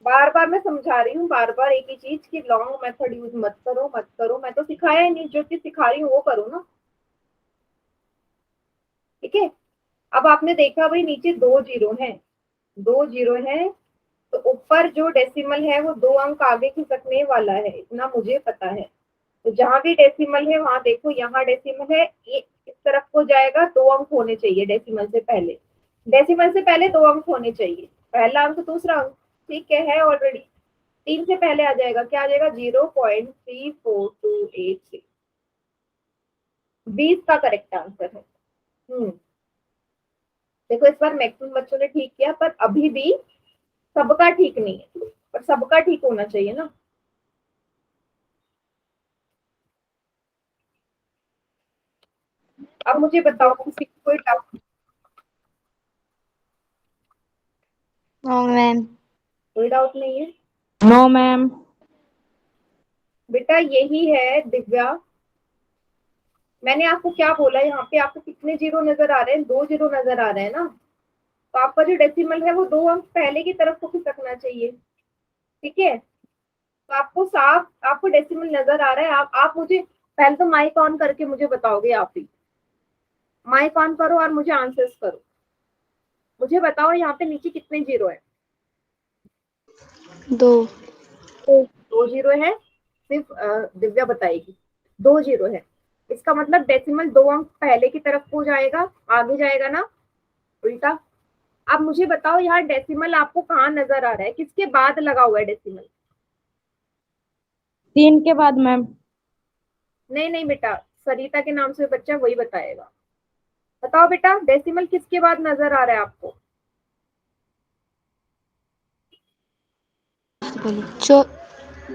बार बार मैं समझा रही हूँ, बार बार एक ही चीज कि लॉन्ग मेथड यूज मत करो मत करो। मैं तो सिखाया ही नहीं, जो चीज सिखा रही हूँ वो करो ना। ठीक है, अब आपने देखा भाई नीचे 2 जीरो है, 2 जीरो है, तो ऊपर जो डेसिमल है वो 2 अंक आगे खिसकने वाला है, इतना मुझे पता है। तो जहां भी डेसिमल है वहां देखो, यहाँ डेसिमल है, ये इस तरफ को जाएगा, 2 अंक होने चाहिए डेसिमल से पहले। डेसिमल से पहले 2 अंक होने चाहिए, पहला अंक दूसरा अंक। ठीक है ऑलरेडी 3 से पहले आ जाएगा, क्या आ जाएगा? 0.34286। 20 का करेक्ट आंसर है। देखो इस बार मैक्सिमम बच्चों ने ठीक किया, पर अभी भी सबका ठीक नहीं है, पर सबका ठीक होना चाहिए ना। अब मुझे बताओ किसी को कोई डाउट? No ma'am. कोई डाउट नहीं है नो मैम। बेटा? यही है दिव्या, मैंने आपको क्या बोला, यहाँ पे आपको कितने जीरो नजर आ रहे हैं? 2 जीरो नजर आ रहे हैं ना। तो आपका जो डेसिमल है वो 2 अंक पहले की तरफ को खिसकना चाहिए। ठीक है, तो आपको साफ, आपको डेसिमल नजर आ रहा है। आप मुझे पहले तो माइक ऑन करके मुझे बताओगे आप ही। माइक ऑन करो और मुझे आंसर्स करो। मुझे बताओ यहाँ पे नीचे कितने जीरो है? 2। 2 जीरो है, सिर्फ दिव्या बताएगी। 2 जीरो है, इसका मतलब डेसिमल 2 अंक पहले की तरफ को जाएगा, आगे जाएगा ना, उल्टा। अब मुझे बताओ यहाँ डेसिमल आपको कहाँ नजर आ रहा है, किसके बाद लगा हुआ है डेसिमल? 3 के बाद मैम। नहीं नहीं बेटा, सरिता के नाम से बच्चा वही बताएगा। बताओ बेटा, डेसिमल किसके बाद नजर आ रहा है आपको?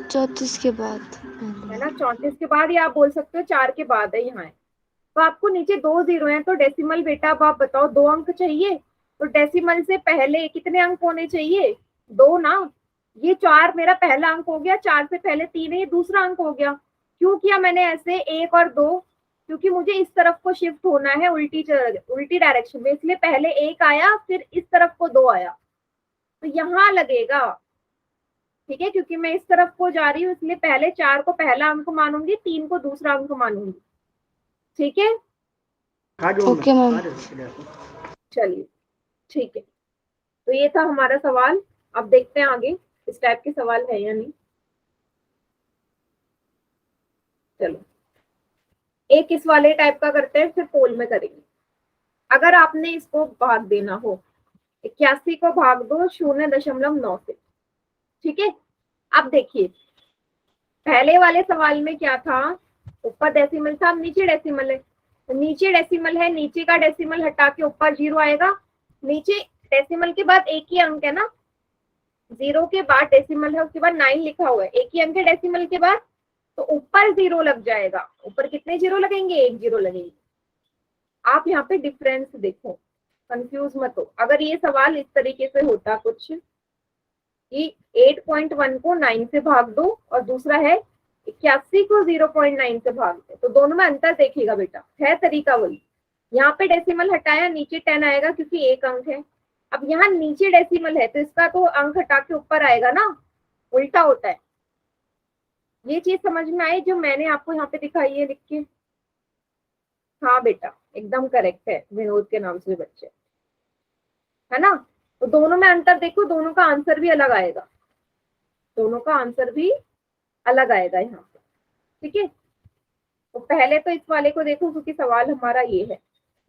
34 के बाद है ना, 34 के बाद, या आप बोल सकते हो 4 के बाद है यहाँ है। तो आपको नीचे 2 जीरो है, तो डेसिमल बेटा अब आप बताओ, 2 अंक चाहिए, तो डेसिमल से पहले कितने अंक होने चाहिए? 2 ना। ये 4 मेरा पहला अंक हो गया, 4 से पहले 3 है, ये दूसरा अंक हो गया। क्यों किया मैंने ऐसे 1 और 2? क्योंकि मुझे इस तरफ को शिफ्ट होना है, उल्टी डायरेक्शन में, इसलिए पहले 1 आया, फिर इस तरफ को 2 आया, तो यहाँ लगेगा। ठीक है, क्योंकि मैं इस तरफ को जा रही हूँ, इसलिए पहले 4 को पहला अंक मानूंगी, 3 को दूसरा अंक मानूंगी। ठीक है, ओके मैम। चलिए ठीक है। तो ये था हमारा सवाल। अब देखते हैं आगे इस टाइप के सवाल है या नहीं। चलो एक इस वाले टाइप का करते हैं, फिर पोल में करेंगे। अगर आपने इसको भाग देना हो, 81 को भाग दो 0.9 से। ठीक है, अब देखिए पहले वाले सवाल में क्या था, ऊपर डेसिमल था, अब नीचे डेसिमल है। तो नीचे डेसिमल है, नीचे का डेसिमल हटा के ऊपर 0 आएगा। नीचे डेसिमल के बाद एक ही अंक है ना, 0 के बाद डेसिमल है, उसके बाद 9 लिखा हुआ है, एक ही अंक है डेसिमल के बाद, तो ऊपर 0 लग जाएगा। ऊपर कितने 0 लगेंगे? 1 0 लगेंगे। आप यहाँ पे डिफरेंस देखो, कंफ्यूज मत हो। अगर ये सवाल इस तरीके से होता कुछ कि 8.1 को 9 से भाग दो, और दूसरा है 81 को 0.9 से भाग दो, तो दोनों में अंतर देखिएगा बेटा, है तरीका वही। यहाँ पे डेसिमल हटाया, नीचे 10 आएगा क्योंकि एक अंक है। अब यहाँ नीचे डेसिमल है, तो इसका तो अंक हटा के ऊपर आएगा ना, उल्टा होता है। ये चीज समझ में आई जो मैंने आपको यहाँ पे दिखाई है लिख के? हाँ बेटा एकदम करेक्ट है, विनोद के नाम से बच्चे, है ना। तो दोनों में अंतर देखो, दोनों का आंसर भी अलग आएगा, दोनों का आंसर भी अलग आएगा यहाँ पे। ठीक है, तो पहले तो इस वाले को देखो क्योंकि सवाल हमारा ये है।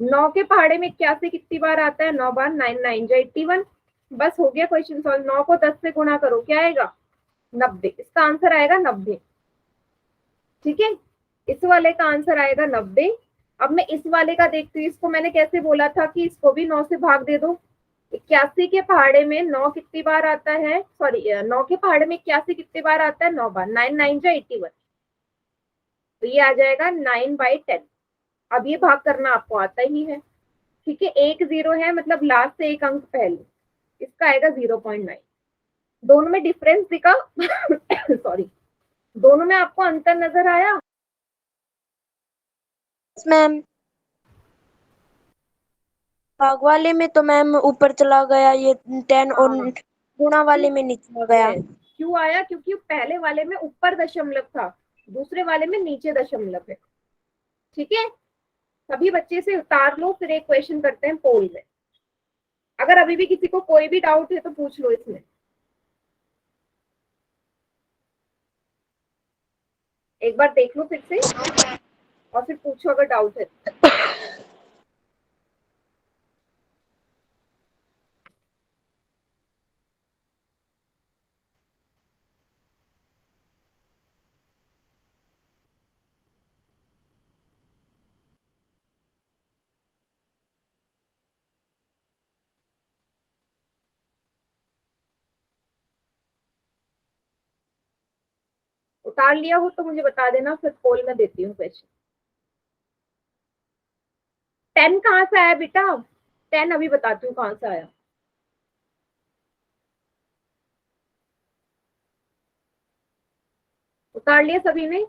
9 के पहाड़े में 81 कितनी बार आता है? 9 बार। 9 9 जो 81। बस हो गया क्वेश्चन सॉल्व। 9 को 10 से गुणा करो, क्या आएगा? 90। इसका आंसर आएगा 90। ठीक है, इस वाले का आंसर आएगा 90। अब मैं इस वाले का देखती हूँ, इसको मैंने कैसे बोला था कि इसको भी 9 से भाग दे दो। 81 के पहाड़े में 9 कितनी बार आता है? सॉरी, 9 के पहाड़े में 81 कितनी बार आता है? 9 बार। 9 9 जो 81। तो ये आ जाएगा 9/10। अब ये भाग करना आपको आता ही है। ठीक है, एक 0 है मतलब लास्ट से एक अंक पहले, इसका आएगा 0.9। दोनों में डिफरेंस दिखा? सॉरी, दोनों में आपको अंतर नजर आया? मैम भाग वाले में तो मैम ऊपर चला गया ये 10 और हाँ। गुणा वाले में नीचे आ गया। Yes. क्यों आया? क्योंकि पहले वाले में ऊपर दशमलव था, दूसरे वाले में नीचे दशमलव है। ठीक है, सभी बच्चे से उतार लो, फिर एक क्वेश्चन करते हैं पोल में। अगर अभी भी किसी को कोई भी डाउट है तो पूछ लो इसमें। एक बार देख लो फिर से और फिर पूछो अगर डाउट है। उतार लिया हो तो मुझे बता देना, फिर पोल में देती हूँ क्वेश्चन। 10 कहाँ से आया बेटा? 10 अभी बताती हूँ कहाँ से आया। उतार लिया सभी ने?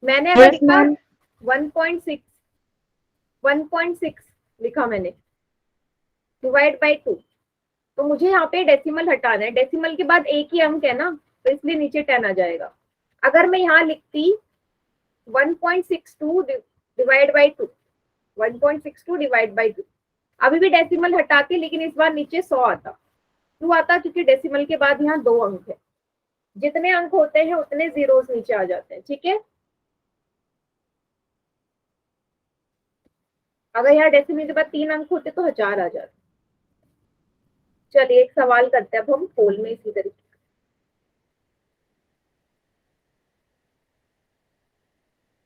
मैंने अगर Yes, लिखा ma'am. 1.6, 1.6 लिखा मैंने, डिवाइड बाई 2, तो मुझे यहाँ पे डेसिमल हटाना है। डेसिमल के बाद एक ही अंक है ना, तो इसलिए नीचे 10 आ जाएगा। अगर मैं यहाँ लिखती 1.62 डिवाइड बाई 2, 1.62 डिवाइड बाई 2, अभी भी डेसिमल हटाती, लेकिन इस बार नीचे 100 आता। क्यों आता? क्योंकि डेसिमल के बाद यहाँ 2 अंक है। जितने अंक होते हैं उतने जीरोस नीचे आ जाते हैं। ठीक है, अगर यहाँ डेसिमल के बाद 3 अंक होते तो 1000 आ जाते। चलिए एक सवाल करते हैं अब हम पोल में इसी तरीके।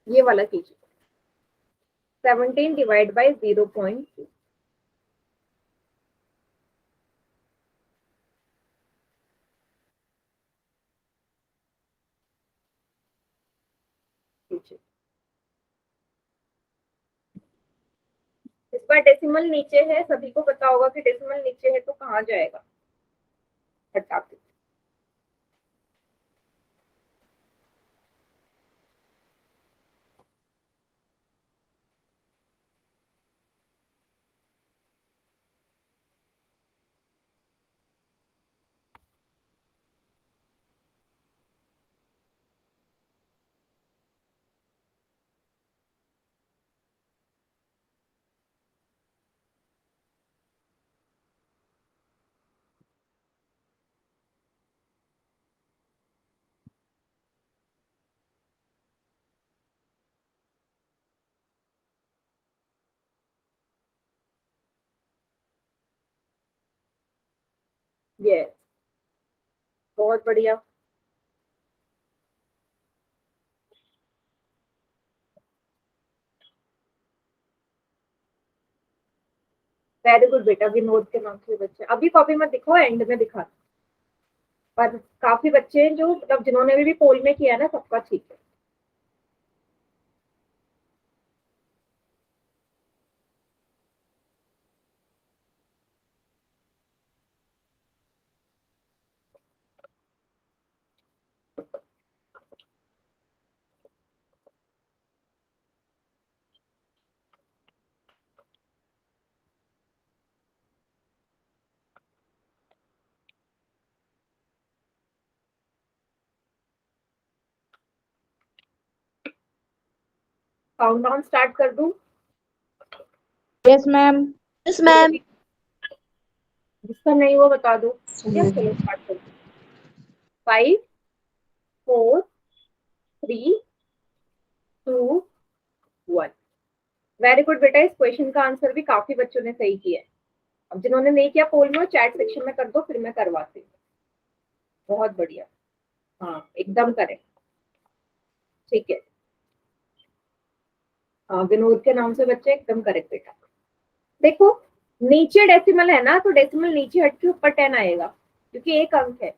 ये वाला कीजिए, 17 डिवाइड बाई 0.2। इस बार डेसिमल नीचे है, सभी को पता होगा कि डेसिमल नीचे है तो कहाँ जाएगा? हटा के। ये बहुत बढ़िया। वेरी गुड बेटा, विनोद के नाम से बच्चे। अभी कॉपी मत दिखाओ, एंड में दिखा। पर काफी बच्चे हैं जो मतलब जिन्होंने भी पोल में किया ना, सबका ठीक है। काउंटडाउन स्टार्ट कर दूं? Yes, ma'am. Yes ma'am. जिसका नहीं वो बता दो। चलो स्टार्ट कर दो। 5 4 3 वेरी गुड बेटा, इस क्वेश्चन का आंसर भी काफी बच्चों ने सही किया है। अब जिन्होंने नहीं किया पोल में, चैट सेक्शन में कर दो, फिर मैं करवाती हूँ। बहुत बढ़िया, हाँ एकदम करेक्ट, ठीक है। हाँ, विनोद के नाम से बच्चे एकदम करेक्ट बेटा। देखो नीचे डेसिमल है ना, तो डेसिमल नीचे हट के ऊपर 10 आएगा, क्योंकि एक अंक है।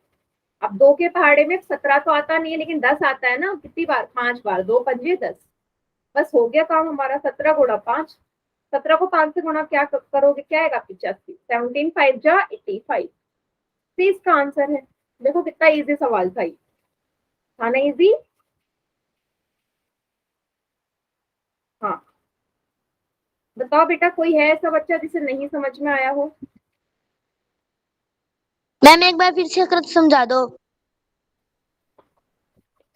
अब 2 के पहाड़े में 17 तो आता नहीं है, लेकिन 10 आता है ना। कितनी बार? 5 बार। 2 पंजे 10, बस हो गया काम हमारा। 17 गुणा 5, 17 को 5 से गुणा क्या करोगे, क्या आएगा? 85। 17 5 जा 85, इसका आंसर है। देखो कितना इजी सवाल था ये, था ना इजी? हाँ बताओ बेटा, कोई है ऐसा बच्चा जिसे नहीं समझ में आया हो? मैम एक बार फिर से कर समझा दो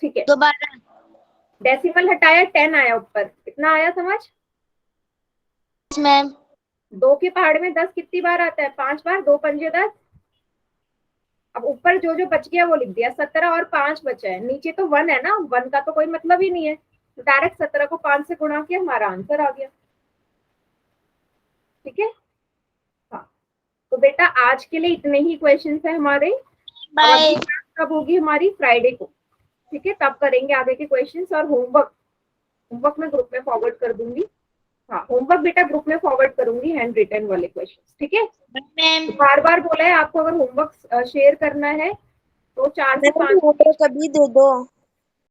ठीक है, दोबारा। डेसिमल हटाया, 10 आया ऊपर, कितना आया समझ? मैम 2 के पहाड़ में 10 कितनी बार आता है? 5 बार। 2 पंजे 10। अब ऊपर जो जो बच गया वो लिख दिया, 17 और 5 बचा है। नीचे तो 1 है ना, 1 का तो कोई मतलब ही नहीं है, तो डायरेक्ट 17 को 5 से गुणा किया, हमारा आंसर आ गया। ठीक है, हाँ। तो बेटा आज के लिए इतने ही क्वेश्चंस है हमारे। अब अगली क्लास कब होगी हमारी? फ्राइडे को, ठीक है, तब करेंगे आगे के क्वेश्चंस। और होमवर्क मैं ग्रुप में फॉरवर्ड कर दूंगी। हाँ होमवर्क बेटा ग्रुप में फॉरवर्ड करूंगी, हैंड रिटन वाले क्वेश्चंस, ठीक है। मैम बार बार बोला है आपको, अगर होमवर्क शेयर करना है तो 4 से 5 कभी दे दो।